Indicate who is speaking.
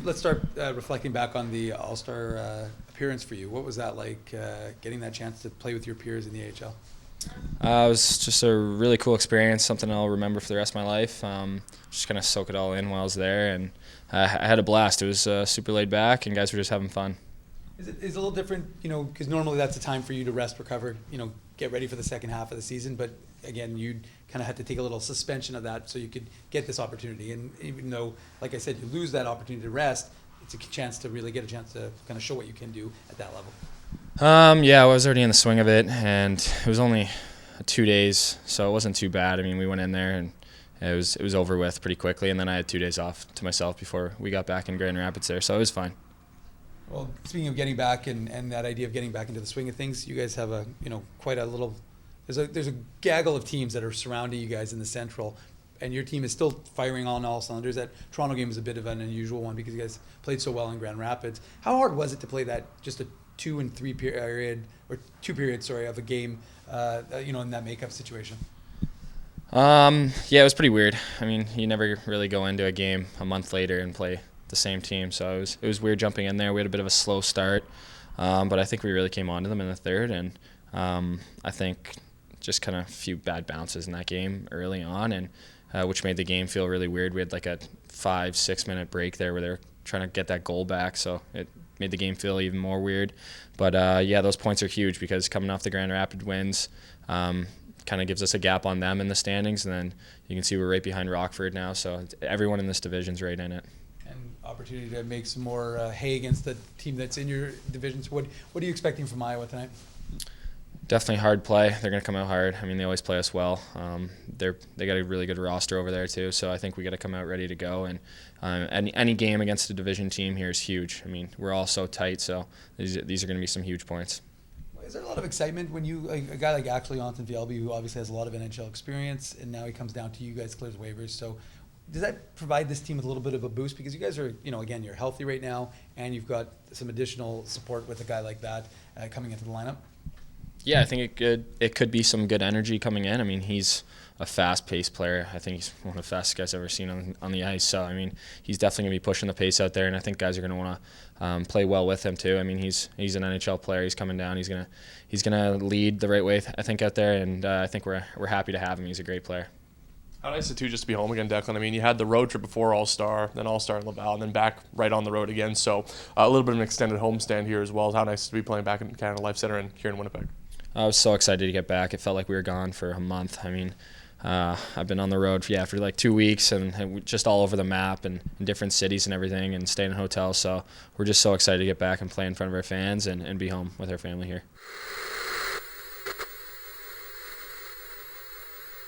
Speaker 1: let's start reflecting back on the All-Star appearance for you. What was that like, getting that chance to play with your peers in the AHL?
Speaker 2: It was just a really cool experience, something I'll remember for the rest of my life. Just kind of soak it all in while I was there, and I had a blast. It was super laid back, and guys were just having fun.
Speaker 1: Is it a little different, because normally that's a time for you to rest, recover, get ready for the second half of the season, but again, you kind of had to take a little suspension of that so you could get this opportunity. And even though, like I said, you lose that opportunity to rest, it's a chance to really get a chance to kind of show what you can do at that level.
Speaker 2: Yeah, I was already in the swing of it, and it was only 2 days, so it wasn't too bad. I mean, we went in there, and it was over with pretty quickly, and then I had 2 days off to myself before we got back in Grand Rapids there, so it was fine.
Speaker 1: Well, speaking of getting back and that idea of getting back into the swing of things, you guys have quite a little. There's a gaggle of teams that are surrounding you guys in the Central, and your team is still firing on all cylinders. That Toronto game was a bit of an unusual one because you guys played so well in Grand Rapids. How hard was it to play that just a 2 and 3 period or 2 periods, of a game, in that makeup situation?
Speaker 2: Yeah, it was pretty weird. I mean, you never really go into a game a month later and play the same team, so it was weird jumping in there. We had a bit of a slow start, but I think we really came on to them in the third, and I think just kind of a few bad bounces in that game early on, and which made the game feel really weird. We had like a 5-6 minute break there where they were trying to get that goal back, so it made the game feel even more weird. But yeah, those points are huge because coming off the Grand Rapids wins kind of gives us a gap on them in the standings, and then you can see we're right behind Rockford now, so everyone in this division's right in it.
Speaker 1: And opportunity to make some more hay against the team that's in your divisions. What are you expecting from Iowa tonight?
Speaker 2: Definitely hard play. They're going to come out hard. I mean, they always play us well. They got a really good roster over there too, so I think we got to come out ready to go. And any game against a division team here is huge. I mean, we're all so tight, so these are going to be some huge points.
Speaker 1: Is there a lot of excitement when a guy like actually Anton Vielby, who obviously has a lot of NHL experience, and now he comes down to you guys, clears waivers? So does that provide this team with a little bit of a boost? Because you guys are, again, you're healthy right now, and you've got some additional support with a guy like that coming into the lineup.
Speaker 2: Yeah, I think it could be some good energy coming in. I mean, he's a fast-paced player. I think he's one of the fastest guys I've ever seen on the ice. So, I mean, he's definitely going to be pushing the pace out there, and I think guys are going to want to play well with him too. I mean, he's an NHL player. He's coming down. He's gonna lead the right way, I think, out there, and I think we're happy to have him. He's a great player.
Speaker 3: How nice it too just to be home again, Declan. I mean, you had the road trip before All-Star, then All-Star in Laval, and then back right on the road again. So a little bit of an extended homestand here as well. How nice to be playing back in Canada Life Centre and here in Winnipeg.
Speaker 2: I was so excited to get back. It felt like we were gone for a month. I mean, I've been on the road for like 2 weeks and just all over the map and in different cities and everything and staying in hotels. So we're just so excited to get back and play in front of our fans and be home with our family here.